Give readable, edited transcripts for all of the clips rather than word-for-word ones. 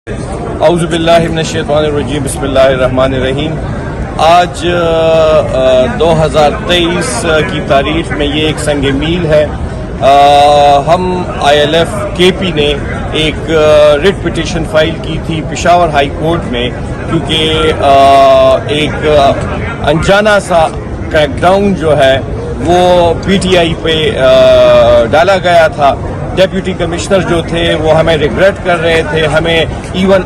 اعوذ باللہ من الشیطان الرجیم بسم اللہ الرحمن الرحیم۔ آج 2023 کی تاریخ میں یہ ایک سنگ میل ہے۔ ہم ILF KP نے ایک ریٹ پٹیشن فائل کی تھی پشاور ہائی کورٹ میں، کیونکہ ایک انجانہ سا کریک ڈاؤن جو ہے وہ PTI پہ ڈالا گیا تھا۔ ڈیپٹی کمشنر جو تھے وہ ہمیں ریگریٹ کر رہے تھے، ہمیں ایون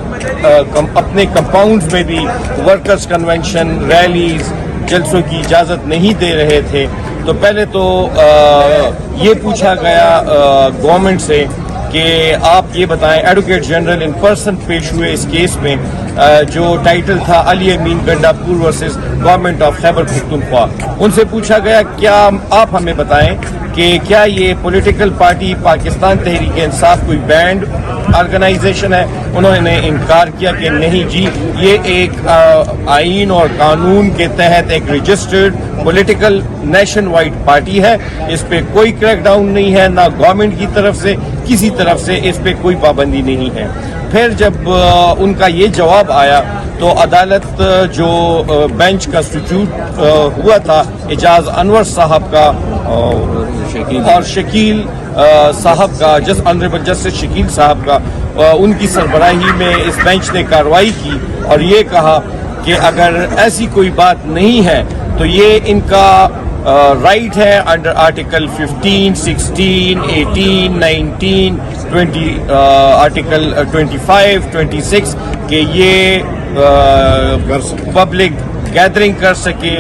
اپنے کمپاؤنڈز میں بھی ورکرز کنونشن، ریلیز، جلسوں کی اجازت نہیں دے رہے تھے۔ تو پہلے تو یہ پوچھا گیا گورنمنٹ سے کہ آپ یہ بتائیں، ایڈوکیٹ جنرل ان پرسن پیش ہوئے اس کیس میں، جو ٹائٹل تھا علی امین گنڈا پور versus government of Khyber Pakhtunkhwa. ان سے پوچھا گیا کیا آپ ہمیں بتائیں کہ کیا یہ پولیٹیکل پارٹی پاکستان تحریک انصاف کوئی بینڈ آرگنائزیشن ہے؟ انہوں نے انکار کیا کہ نہیں جی، یہ ایک آئین اور قانون کے تحت ایک registered political nationwide party ہے، اس پہ کوئی کریک ڈاؤن نہیں ہے، نہ گورنمنٹ کی طرف سے کسی طرف سے اس پہ کوئی پابندی نہیں ہے۔ پھر جب ان کا یہ جواب آیا تو عدالت جو بینچ کنسٹیٹیوٹ ہوا تھا اعجاز انور صاحب کا اور شکیل صاحب کا، آنریبل جسٹس شکیل صاحب کا، ان کی سربراہی میں اس بینچ نے کارروائی کی اور یہ کہا کہ اگر ایسی کوئی بات نہیں ہے تو یہ ان کا رائٹ ہے انڈر آرٹیکل 15، 16، 18، 19، 20، آرٹیکل 25، 26 کہ یہ پبلک گیدرنگ کر سکے،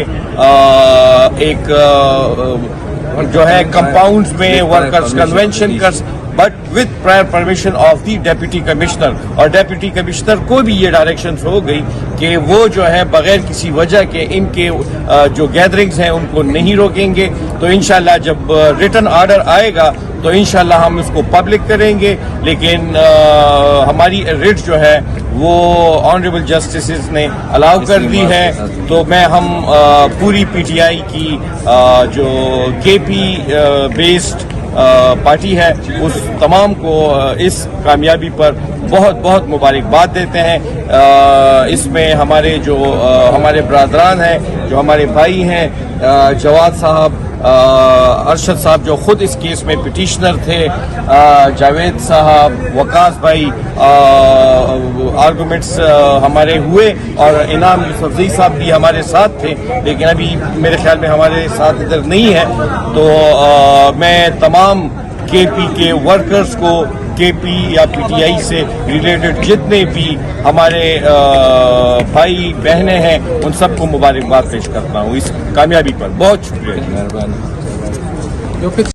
ایک جو ہے کمپاؤنڈز میں ورکرز کنونشن کر، but with prior permission of the deputy commissioner. اور ڈیپٹی کمشنر کو بھی یہ ڈائریکشنز ہو گئی کہ وہ جو ہے بغیر کسی وجہ کے ان کے جو گیدرنگز ہیں ان کو نہیں روکیں گے۔ تو انشاءاللہ جب ریٹن آرڈر آئے گا تو انشاءاللہ ہم اس کو پبلک کریں گے، لیکن ہماری ریٹ جو ہے وہ آنریبل جسٹسز نے الاؤ کر دی ہے۔ تو ہم پوری PTI کی جو KP بیسڈ پارٹی ہے اس تمام کو اس کامیابی پر بہت بہت مبارکباد دیتے ہیں۔ اس میں ہمارے جو ہمارے برادران ہیں، جو ہمارے بھائی ہیں، جواد صاحب، ارشد صاحب جو خود اس کیس میں پٹیشنر تھے، جاوید صاحب، وقاص بھائی، آرگومنٹس ہمارے ہوئے، اور انعام یوسفزئی صاحب بھی ہمارے ساتھ تھے لیکن ابھی میرے خیال میں ہمارے ساتھ ادھر نہیں ہے۔ تو میں تمام KP کے ورکرز کو، KP یا PTI سے ریلیٹڈ جتنے بھی ہمارے بھائی بہنیں ہیں ان سب کو مبارکباد پیش کرتا ہوں اس کامیابی پر۔ بہت شکریہ۔